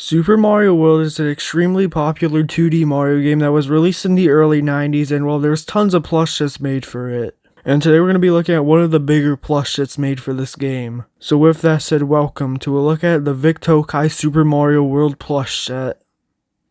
Super Mario World is an extremely popular 2D Mario game that was released in the early 90s, and well, there's tons of plush sets made for it. And today we're going to be looking at one of the bigger plush sets made for this game. So with that said, welcome to a look at the Vic Tokai Super Mario World plush set.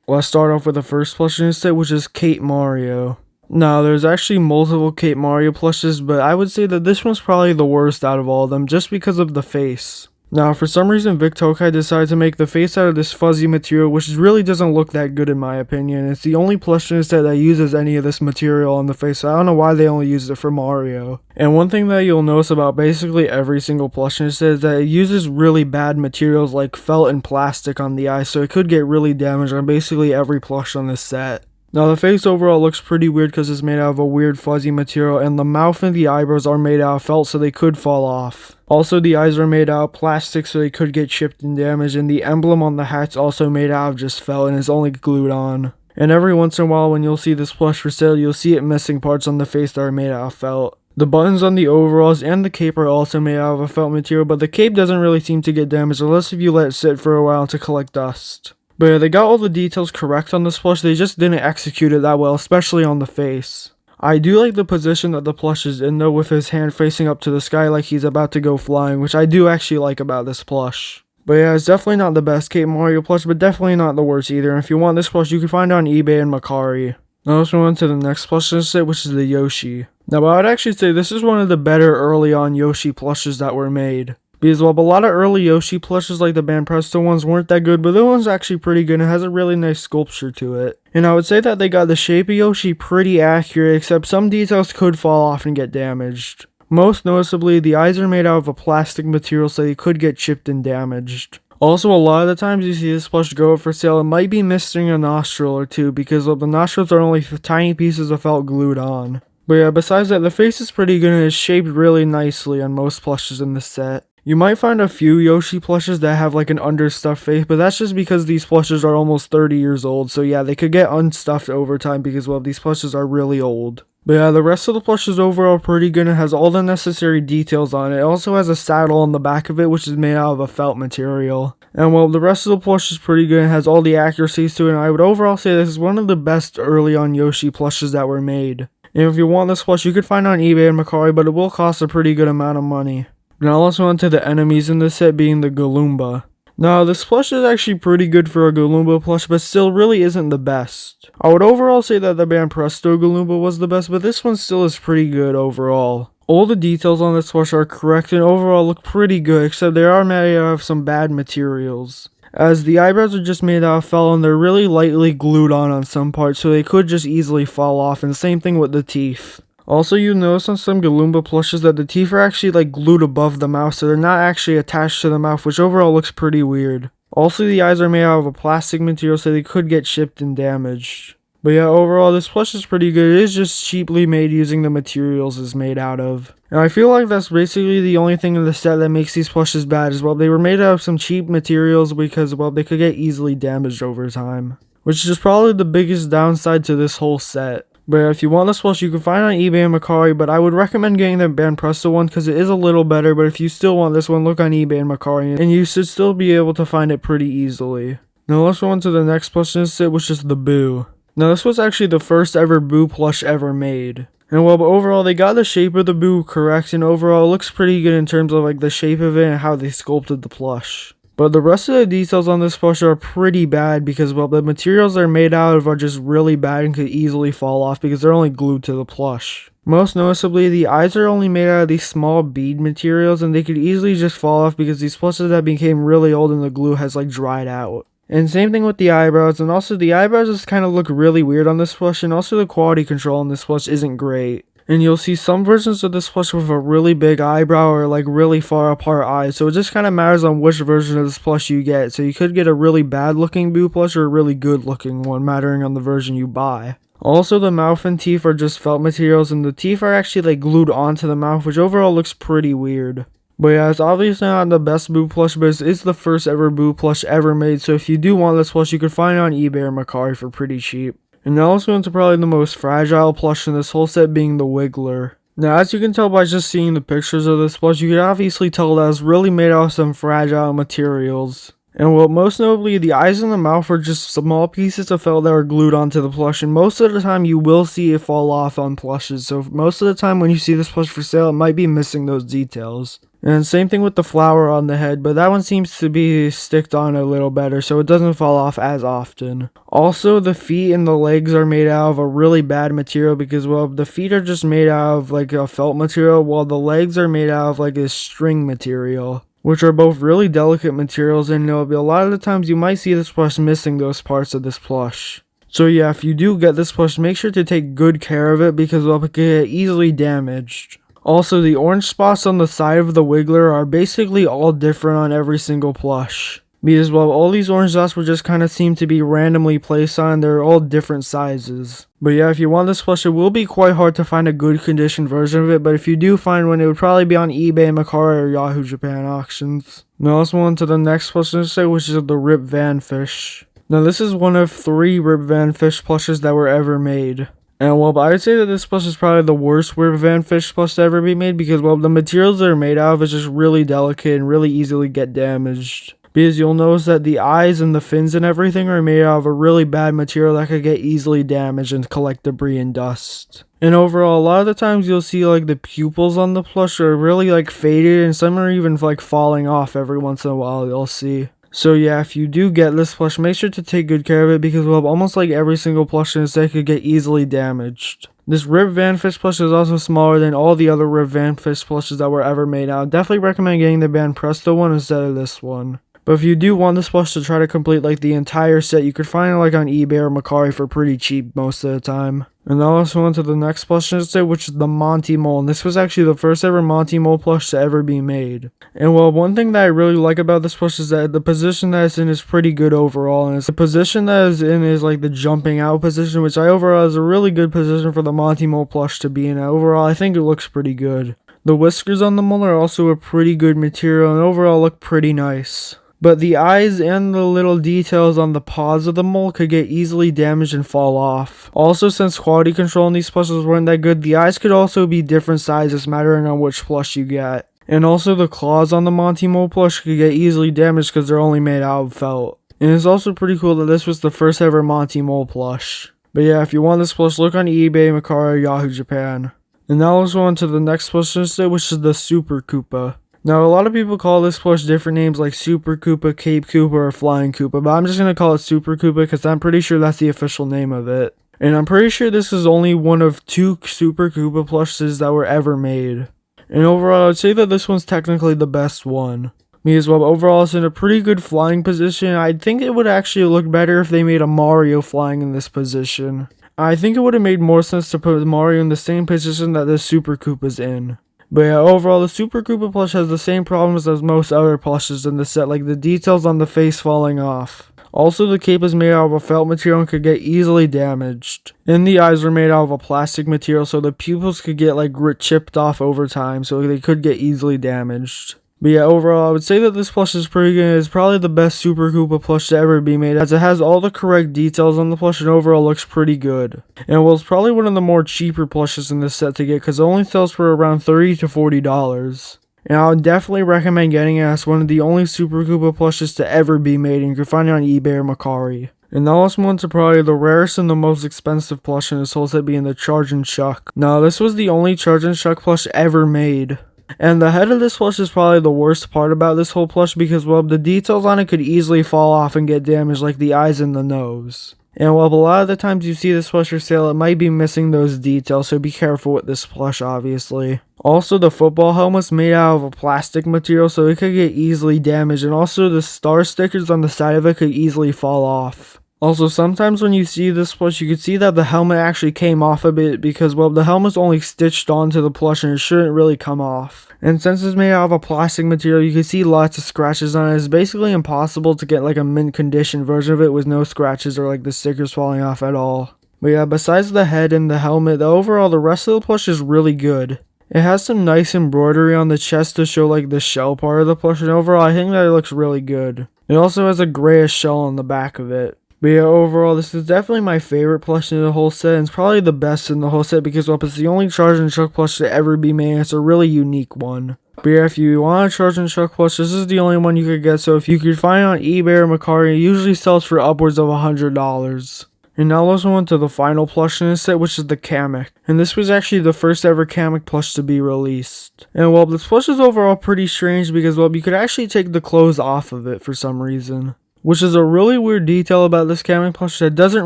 Let's start off with the first plush in this set, which is Kate Mario. Now, there's actually multiple Kate Mario plushes, but I would say that this one's probably the worst out of all of them, just because of the face. Now, for some reason, Vic Tokai decided to make the face out of this fuzzy material, which really doesn't look that good in my opinion. It's the only plush in the set that uses any of this material on the face, so I don't know why they only used it for Mario. And one thing that you'll notice about basically every single plush in the set is that it uses really bad materials like felt and plastic on the eyes, so it could get really damaged on basically every plush on this set. Now the face overall looks pretty weird because it's made out of a weird fuzzy material, and the mouth and the eyebrows are made out of felt, so they could fall off. Also, the eyes are made out of plastic, so they could get chipped and damaged, and the emblem on the hat's also made out of just felt and is only glued on. And every once in a while when you'll see this plush for sale, you'll see it missing parts on the face that are made out of felt. The buttons on the overalls and the cape are also made out of a felt material, but the cape doesn't really seem to get damaged unless if you let it sit for a while to collect dust. But yeah, they got all the details correct on this plush, they just didn't execute it that well, especially on the face. I do like the position that the plush is in though, with his hand facing up to the sky like he's about to go flying, which I do actually like about this plush. But yeah, it's definitely not the best Kate Mario plush, but definitely not the worst either, and if you want this plush, you can find it on eBay and Mercari. Now let's move on to the next plush in the set, which is the Yoshi. Now I would actually say this is one of the better early on Yoshi plushes that were made. Because while a lot of early Yoshi plushes like the Band Presto ones weren't that good, but this one's actually pretty good and has a really nice sculpture to it. And I would say that they got the shape of Yoshi pretty accurate, except some details could fall off and get damaged. Most noticeably, the eyes are made out of a plastic material, so they could get chipped and damaged. Also, a lot of the times you see this plush go up for sale, it might be missing a nostril or two, because the nostrils are only tiny pieces of felt glued on. But yeah, besides that, the face is pretty good and is shaped really nicely on most plushes in this set. You might find a few Yoshi plushes that have like an understuffed face, but that's just because these plushes are almost 30 years old, so yeah, they could get unstuffed over time because, well, these plushes are really old. But yeah, the rest of the plush is overall pretty good and has all the necessary details on it. It also has a saddle on the back of it, which is made out of a felt material. And well, the rest of the plush is pretty good and has all the accuracies to it, and I would overall say this is one of the best early on Yoshi plushes that were made. And if you want this plush, you could find it on eBay and Mercari, but it will cost a pretty good amount of money. Now let's move on to the enemies in this set, being the Goomba. Now this plush is actually pretty good for a Goomba plush, but still really isn't the best. I would overall say that the Band Presto Goomba was the best, but this one still is pretty good overall. All the details on this plush are correct and overall look pretty good, except they are made out of some bad materials. As the eyebrows are just made out of felt and they're really lightly glued on some parts, so they could just easily fall off, and same thing with the teeth. Also, you'll notice on some Goomba plushes that the teeth are actually like glued above the mouth, so they're not actually attached to the mouth, which overall looks pretty weird. Also, the eyes are made out of a plastic material, so they could get chipped and damaged. But yeah, overall, this plush is pretty good. It is just cheaply made using the materials it's made out of. And I feel like that's basically the only thing in the set that makes these plushes bad as well. They were made out of some cheap materials because, well, they could get easily damaged over time. Which is probably the biggest downside to this whole set. But if you want this plush, you can find it on eBay and Mercari, but I would recommend getting the Band Presto one because it is a little better, but if you still want this one, look on eBay and Mercari, and you should still be able to find it pretty easily. Now let's go on to the next plush in this set, which is the Boo. Now this was actually the first ever Boo plush ever made. And well, but overall, they got the shape of the Boo correct, and overall, it looks pretty good in terms of like the shape of it and how they sculpted the plush. But the rest of the details on this plush are pretty bad because, well, the materials they're made out of are just really bad and could easily fall off because they're only glued to the plush. Most noticeably, the eyes are only made out of these small bead materials and they could easily just fall off because these plushes that became really old and the glue has like dried out. And same thing with the eyebrows, and also the eyebrows just kind of look really weird on this plush, and also the quality control on this plush isn't great. And you'll see some versions of this plush with a really big eyebrow or like really far apart eyes, so it just kind of matters on which version of this plush you get. So you could get a really bad looking Boo plush or a really good looking one, mattering on the version you buy. Also, the mouth and teeth are just felt materials, and the teeth are actually like glued onto the mouth, which overall looks pretty weird. But yeah, it's obviously not the best Boo plush, but it's the first ever Boo plush ever made, so if you do want this plush, you could find it on eBay or Mercari for pretty cheap. And now let's go into probably the most fragile plush in this whole set, being the Wiggler. Now, as you can tell by just seeing the pictures of this plush, you can obviously tell that it's really made out of some fragile materials. And well, most notably, the eyes and the mouth are just small pieces of felt that are glued onto the plush, and most of the time you will see it fall off on plushes, so most of the time when you see this plush for sale, it might be missing those details. And same thing with the flower on the head, but that one seems to be sticked on a little better, so it doesn't fall off as often. Also, the feet and the legs are made out of a really bad material because, well, the feet are just made out of like a felt material, while the legs are made out of like a string material, which are both really delicate materials, and a lot of the times you might see this plush missing those parts of this plush. So yeah, if you do get this plush, make sure to take good care of it because, well, it can get easily damaged. Also, the orange spots on the side of the Wiggler are basically all different on every single plush. Because, well, all these orange dots will just kind of seem to be randomly placed on, they're all different sizes. But yeah, if you want this plush, it will be quite hard to find a good condition version of it, but if you do find one, it would probably be on eBay, Mercari, or Yahoo Japan auctions. Now let's move on to the next plush, which is the Rip Van Fish. Now this is one of 3 Rip Van Fish plushes that were ever made. And well, I would say that this plush is probably the worst Rip Van Fish plush to ever be made because, well, the materials they're made out of is just really delicate and really easily get damaged. Because you'll notice that the eyes and the fins and everything are made out of a really bad material that could get easily damaged and collect debris and dust. And overall, a lot of the times you'll see like the pupils on the plush are really like faded, and some are even like falling off every once in a while, you'll see. So yeah, if you do get this plush, make sure to take good care of it because, well, almost like every single plush in the set could get easily damaged. This Rip Van Fish plush is also smaller than all the other Rip Van Fish plushes that were ever made. I would definitely recommend getting the Band Presto one instead of this one. But if you do want this plush to try to complete like the entire set, you could find it like on eBay or Mercari for pretty cheap most of the time. And now let's move on to the next plush set, which is the Monty Mole. And this was actually the first ever Monty Mole plush to ever be made. And well, one thing that I really like about this plush is that the position that it's in is pretty good overall. And the position that it's in is like the jumping out position, which I overall is a really good position for the Monty Mole plush to be in. Overall, I think it looks pretty good. The whiskers on the mole are also a pretty good material and overall look pretty nice. But the eyes and the little details on the paws of the mole could get easily damaged and fall off. Also, since quality control on these plushes weren't that good, the eyes could also be different sizes mattering on which plush you get. And also the claws on the Monty Mole plush could get easily damaged because they're only made out of felt. And it's also pretty cool that this was the first ever Monty Mole plush. But yeah, if you want this plush, look on eBay, Mercari, or Yahoo Japan. And now let's go on to the next plush set, which is the Super Koopa. Now, a lot of people call this plush different names like Super Koopa, Cape Koopa, or Flying Koopa, but I'm just going to call it Super Koopa because I'm pretty sure that's the official name of it. And I'm pretty sure this is only one of 2 Super Koopa plushes that were ever made. And overall, I'd say that this one's technically the best one. Because, well, overall it's in a pretty good flying position. I think it would actually look better if they made a Mario flying in this position. I think it would have made more sense to put Mario in the same position that the Super Koopa's in. But yeah, overall, the Super Koopa plush has the same problems as most other plushes in the set, like the details on the face falling off. Also, the cape is made out of a felt material and could get easily damaged. And the eyes are made out of a plastic material, so the pupils could get like chipped off over time, so they could get easily damaged. But yeah, overall, I would say that this plush is pretty good. It's probably the best Super Koopa plush to ever be made, as it has all the correct details on the plush and overall looks pretty good. And well, it's probably one of the more cheaper plushes in this set to get because it only sells for around $30 to $40. And I would definitely recommend getting it as one of the only Super Koopa plushes to ever be made, and you can find it on eBay or Mercari. And now let's move on to probably the rarest and the most expensive plush in this whole set, being the Chargin Chuck. Now, this was the only Chargin Chuck plush ever made. And the head of this plush is probably the worst part about this whole plush because, well, the details on it could easily fall off and get damaged, like the eyes and the nose. And while a lot of the times you see this plush for sale, it might be missing those details, so be careful with this plush, obviously. Also, the football helmet's made out of a plastic material, so it could get easily damaged, and also the star stickers on the side of it could easily fall off. Also, sometimes when you see this plush, you can see that the helmet actually came off a bit because, well, the helmet's only stitched onto the plush and it shouldn't really come off. And since it's made out of a plastic material, you can see lots of scratches on it. It's basically impossible to get like a mint condition version of it with no scratches or like the stickers falling off at all. But yeah, besides the head and the helmet, the rest of the plush is really good. It has some nice embroidery on the chest to show like the shell part of the plush, and overall I think that it looks really good. It also has a grayish shell on the back of it. But yeah, overall, this is definitely my favorite plush in the whole set, and it's probably the best in the whole set because, well, it's the only Chargin Chuck plush to ever be made, and it's a really unique one. But yeah, if you want a Chargin Chuck plush, this is the only one you could get, so if you could find it on eBay or Mercari, it usually sells for upwards of $100. And now let's move on to the final plush in this set, which is the Kamek. And this was actually the first ever Kamek plush to be released. And well, this plush is overall pretty strange because, well, you could actually take the clothes off of it for some reason. Which is a really weird detail about this Kamek plush that doesn't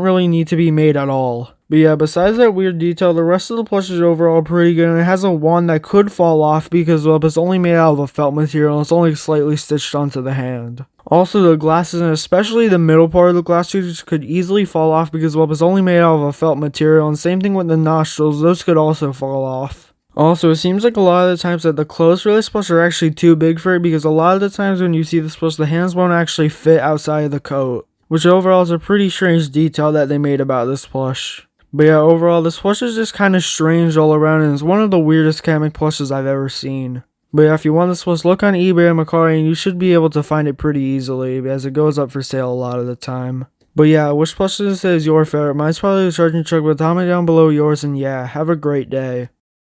really need to be made at all. But yeah, besides that weird detail, the rest of the plush is overall pretty good, and it has a wand that could fall off because, well, it's only made out of a felt material and it's only slightly stitched onto the hand. Also, the glasses, and especially the middle part of the glass tubes, could easily fall off because, well, it's only made out of a felt material, and same thing with the nostrils, those could also fall off. Also, it seems like a lot of the times that the clothes for this plush are actually too big for it because a lot of the times when you see this plush, the hands won't actually fit outside of the coat. Which overall is a pretty strange detail that they made about this plush. But yeah, overall, this plush is just kind of strange all around and is one of the weirdest Kamek plushes I've ever seen. But yeah, if you want this plush, look on eBay and Mercari and you should be able to find it pretty easily as it goes up for sale a lot of the time. But yeah, which plush is your favorite? Mine's probably the Chargin Chuck, but comment down below yours, and yeah, have a great day.